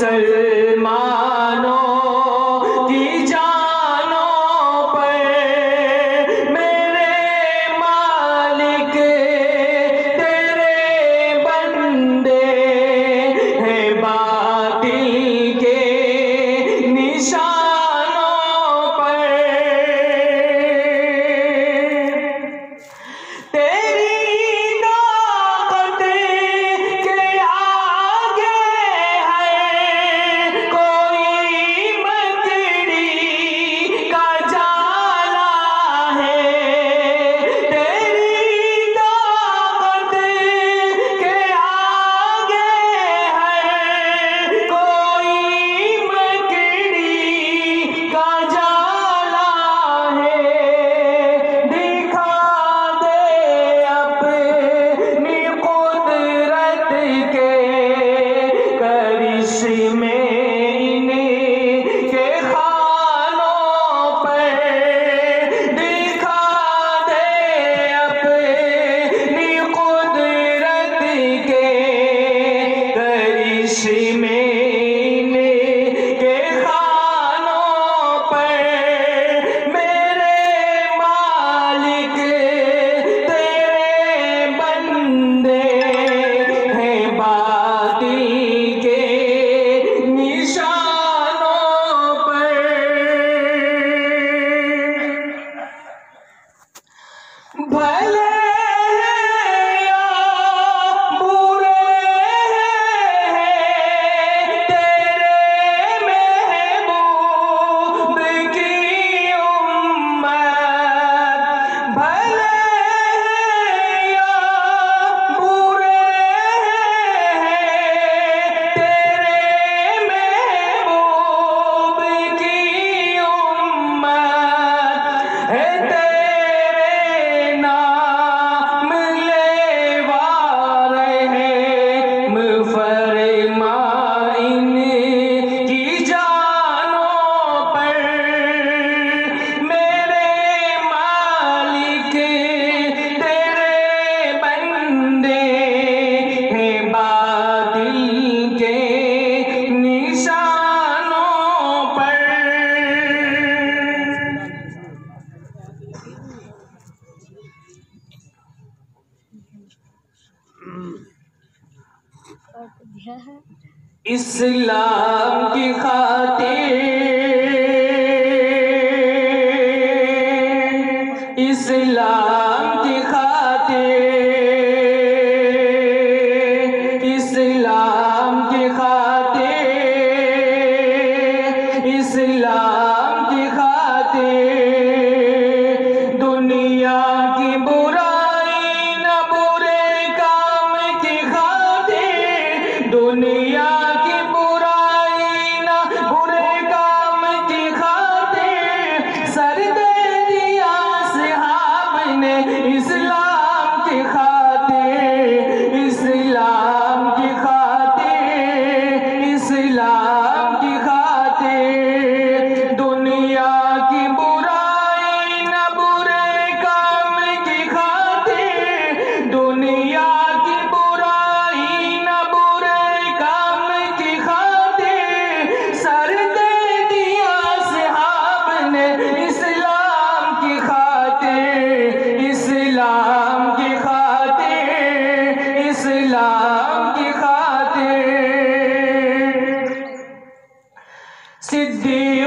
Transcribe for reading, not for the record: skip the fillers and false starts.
मुसलमानों की जानों पर मेरे मालिक तेरे बंदे हैं बातिल के निशानों पर। भले या बुरे हैं तेरे महबूब की उम्मत। भले या बुरे हैं तेरे महबूब की उम्मत है। इस्लाम की खातिर, इस्लाम की खातिर, इस्लाम की खातिर, इस्लाम की खातिर दुनिया की बुराई न बुरे काम की खातिर, दुनिया इस्लाम की खातिर, इस्लाम की खातिर, इस्लाम की खातिर दुनिया की बुराई न बुरे काम की खातिर, दुनिया की बुराई न बुरे काम की खातिर सर दे दिया सहाब ने इस्लाम की खातिर, इस्लाम की खातिर, इस्लाम की खातिर। सिद्दीक़